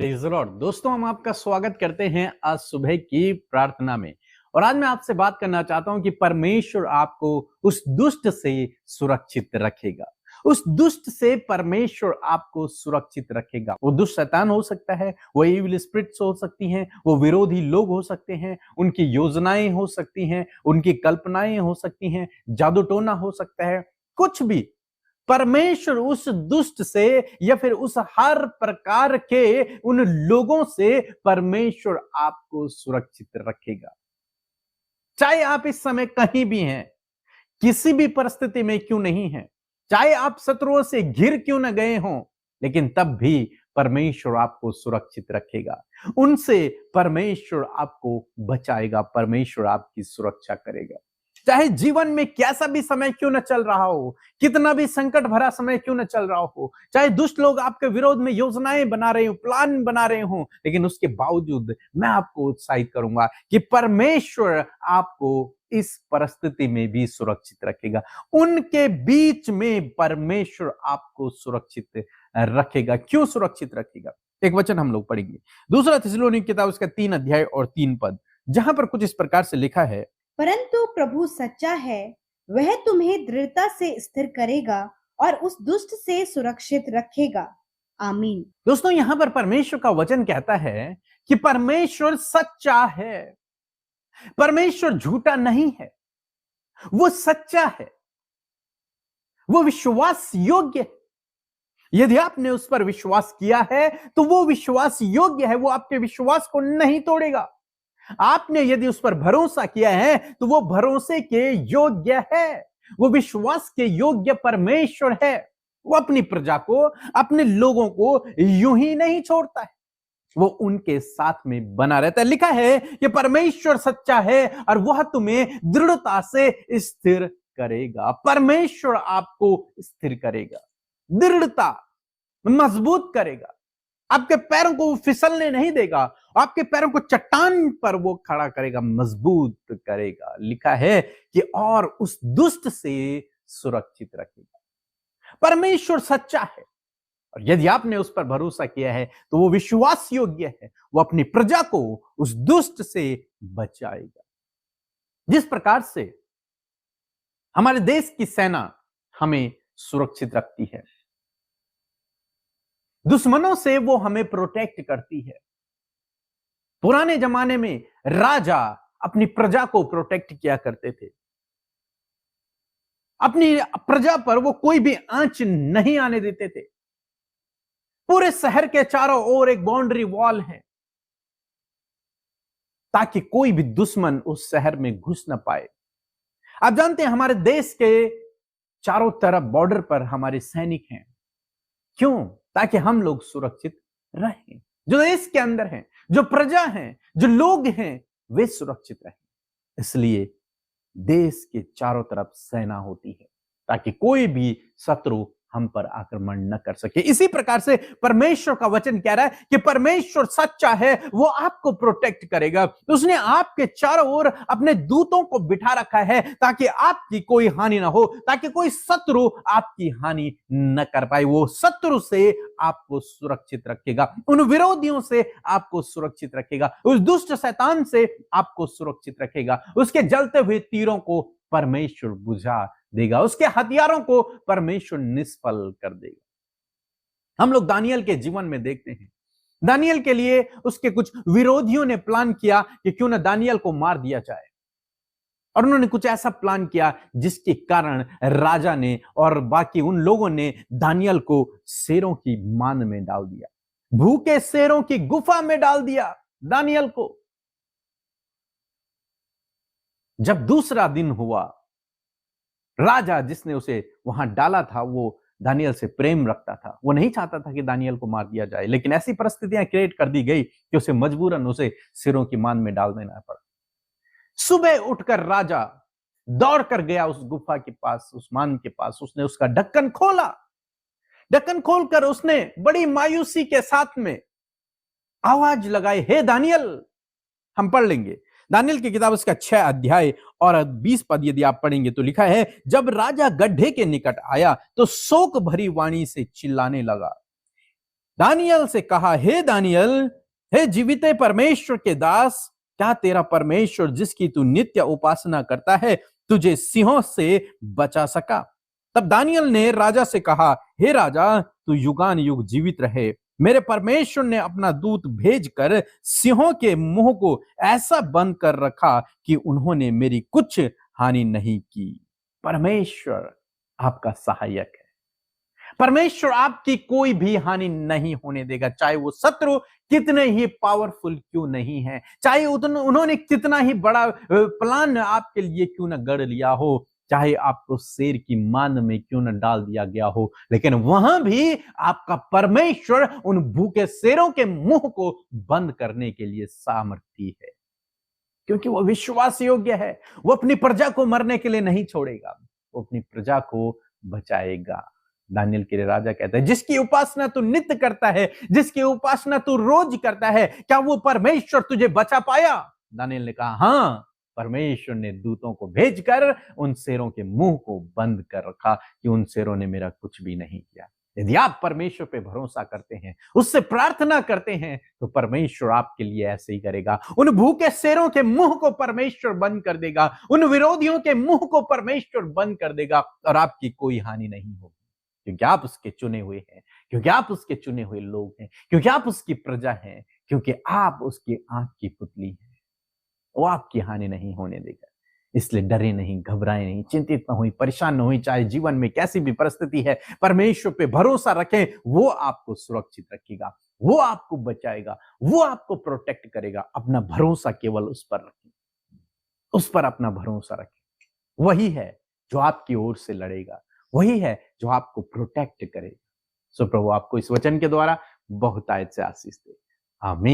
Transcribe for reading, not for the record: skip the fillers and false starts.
Praise the Lord. दोस्तों, हम आपका स्वागत करते हैं आज सुबह की प्रार्थना में। और आज मैं आपसे बात करना चाहता हूं कि परमेश्वर आपको उस दुष्ट से सुरक्षित रखेगा। उस दुष्ट से परमेश्वर आपको सुरक्षित रखेगा। वो दुष्ट शैतान हो सकता है, वो इविल स्पिरिट्स हो सकती हैं, वो विरोधी लोग हो सकते हैं, उनकी योजनाएं हो सकती हैं, उनकी कल्पनाएं हो सकती हैं, जादू टोना हो सकता है, कुछ भी। परमेश्वर उस दुष्ट से या फिर उस हर प्रकार के उन लोगों से परमेश्वर आपको सुरक्षित रखेगा। चाहे आप इस समय कहीं भी हैं, किसी भी परिस्थिति में क्यों नहीं हैं, चाहे आप शत्रुओं से घिर क्यों न गए हों, लेकिन तब भी परमेश्वर आपको सुरक्षित रखेगा। उनसे परमेश्वर आपको बचाएगा, परमेश्वर आपकी सुरक्षा करेगा। चाहे जीवन में कैसा भी समय क्यों न चल रहा हो, कितना भी संकट भरा समय क्यों न चल रहा हो, चाहे दुष्ट लोग आपके विरोध में योजनाएं बना रहे हो, प्लान बना रहे हो, लेकिन उसके बावजूद मैं आपको उत्साहित करूंगा कि परमेश्वर आपको इस परिस्थिति में भी सुरक्षित रखेगा। उनके बीच में परमेश्वर आपको सुरक्षित रखेगा। क्यों सुरक्षित रखेगा? एक वचन हम लोग पढ़ेंगे, दूसरा थिस्सलुनीक किताब उसका 3 अध्याय और 3 पद, जहां पर कुछ इस प्रकार से लिखा है, परंतु प्रभु सच्चा है, वह तुम्हें दृढ़ता से स्थिर करेगा और उस दुष्ट से सुरक्षित रखेगा। आमीन। दोस्तों, यहां पर परमेश्वर का वचन कहता है कि परमेश्वर सच्चा है, परमेश्वर झूठा नहीं है, वो सच्चा है, वो विश्वास योग्य है। यदि आपने उस पर विश्वास किया है तो वो विश्वास योग्य है, वो आपके विश्वास को नहीं तोड़ेगा। आपने यदि उस पर भरोसा किया है तो वो भरोसे के योग्य है, वो विश्वास के योग्य परमेश्वर है। वो अपनी प्रजा को, अपने लोगों को यूं ही नहीं छोड़ता है, वो उनके साथ में बना रहता है। लिखा है कि परमेश्वर सच्चा है और वह तुम्हें दृढ़ता से स्थिर करेगा। परमेश्वर आपको स्थिर करेगा, दृढ़ता, मजबूत करेगा। आपके पैरों को फिसलने नहीं देगा, आपके पैरों को चट्टान पर वो खड़ा करेगा, मजबूत करेगा। लिखा है कि और उस दुष्ट से सुरक्षित रखेगा। परमेश्वर सच्चा है और यदि आपने उस पर भरोसा किया है तो वो विश्वास योग्य है, वो अपनी प्रजा को उस दुष्ट से बचाएगा। जिस प्रकार से हमारे देश की सेना हमें सुरक्षित रखती है, दुश्मनों से वो हमें प्रोटेक्ट करती है। पुराने जमाने में राजा अपनी प्रजा को प्रोटेक्ट किया करते थे। अपनी प्रजा पर वो कोई भी आंच नहीं आने देते थे। पूरे शहर के चारों ओर एक बाउंड्री वॉल है ताकि कोई भी दुश्मन उस शहर में घुस ना पाए। आप जानते हैं हमारे देश के चारों तरफ बॉर्डर पर हमारे सैनिक हैं। क्यों? ताकि हम लोग सुरक्षित रहें। जो देश के अंदर हैं, जो प्रजा हैं, जो लोग हैं, वे सुरक्षित रहें। इसलिए देश के चारों तरफ सेना होती है ताकि कोई भी शत्रु हम पर आक्रमण न कर सके। इसी प्रकार से परमेश्वर का वचन कह रहा है कि परमेश्वर सच्चा है, वो आपको प्रोटेक्ट करेगा। उसने आपके चारों ओर अपने दूतों को बिठा रखा है ताकि आपकी कोई हानि ना हो, ताकि कोई शत्रु आपकी हानि न कर पाए। वो शत्रु से आपको सुरक्षित रखेगा, उन विरोधियों से आपको सुरक्षित रखेगा, उस दुष्ट शैतान से आपको सुरक्षित रखेगा। उसके जलते हुए तीरों को परमेश्वर बुझा देगा, उसके हथियारों को परमेश्वर निष्फल कर देगा। हम लोग दानियल के जीवन में देखते हैं, दानियल के लिए उसके कुछ विरोधियों ने प्लान किया कि क्यों ना दानियल को मार दिया जाए, और उन्होंने कुछ ऐसा प्लान किया जिसके कारण राजा ने और बाकी उन लोगों ने दानियल को शेरों की मान में डाल दिया, भूखे शेरों की गुफा में डाल दिया दानियल को। जब दूसरा दिन हुआ, राजा जिसने उसे वहां डाला था वो दानियल से प्रेम रखता था, वो नहीं चाहता था कि दानियल को मार दिया जाए, लेकिन ऐसी परिस्थितियां क्रिएट कर दी गई कि उसे मजबूरन उसे सिरों की मान में डाल देना पड़ा। सुबह उठकर राजा दौड़ कर गया उस गुफा के पास, उस मान के पास। उसने उसका ढक्कन खोला, ढक्कन खोलकर उसने बड़ी मायूसी के साथ में आवाज लगाई, हे दानियल। हम पढ़ लेंगे दानियल की किताब उसका 6 अध्याय और 20 पद यदि आप पढ़ेंगे तो लिखा है, जब राजा गड्ढे के निकट आया तो शोक भरी वाणी से चिल्लाने लगा, दानियल से कहा, हे दानियल, हे जीवित परमेश्वर के दास, क्या तेरा परमेश्वर जिसकी तू नित्य उपासना करता है तुझे सिंहों से बचा सका? तब दानियल ने राजा से कहा, हे राजा, तू युगान युग जीवित रहे। मेरे परमेश्वर ने अपना दूत भेजकर सिंहों के मुंह को ऐसा बंद कर रखा कि उन्होंने मेरी कुछ हानि नहीं की। परमेश्वर आपका सहायक है। परमेश्वर आपकी कोई भी हानि नहीं होने देगा, चाहे वो शत्रु कितने ही पावरफुल क्यों नहीं है, चाहे उन्होंने कितना ही बड़ा प्लान आपके लिए क्यों ना गढ़ लिया हो, चाहे आपको शेर की मान में क्यों न डाल दिया गया हो, लेकिन वहां भी आपका परमेश्वर उन भूखे शेरों के मुंह को बंद करने के लिए सामर्थी है, क्योंकि वो विश्वास योग्य है। वो अपनी प्रजा को मरने के लिए नहीं छोड़ेगा, वो अपनी प्रजा को बचाएगा। दानियल के लिए राजा कहता है, जिसकी उपासना तू नित्य करता है, जिसकी उपासना तू रोज करता है, क्या वो परमेश्वर तुझे बचा पाया? दानियल ने कहा, हाँ, परमेश्वर ने दूतों को भेजकर उन शेरों के मुंह को बंद कर रखा कि उन शेरों ने मेरा कुछ भी नहीं किया। यदि आप परमेश्वर पे भरोसा करते हैं, उससे प्रार्थना करते हैं, तो परमेश्वर आपके लिए ऐसे ही करेगा। उन भूखे शेरों के मुंह को परमेश्वर बंद कर देगा, उन विरोधियों के मुंह को परमेश्वर बंद कर देगा और आपकी कोई हानि नहीं होगी, क्योंकि आप उसके चुने हुए हैं, क्योंकि आप उसके चुने हुए लोग हैं, क्योंकि आप उसकी प्रजा हैं, क्योंकि आप उसकी आंख की पुतली हैं। वो आपकी हानि नहीं होने देगा। इसलिए डरे नहीं, घबराए नहीं, चिंतित न हुई, परेशान न हुई, चाहे जीवन में कैसी भी परिस्थिति है, परमेश्वर पे भरोसा रखें। वो आपको सुरक्षित रखेगा, वो आपको बचाएगा, वो आपको प्रोटेक्ट करेगा। अपना भरोसा केवल उस पर रखें, उस पर अपना भरोसा रखें। वही है जो आपकी ओर से लड़ेगा, वही है जो आपको प्रोटेक्ट करेगा। सो प्रभु आपको इस वचन के द्वारा बहुत आयत से आशीष दे। आमीन।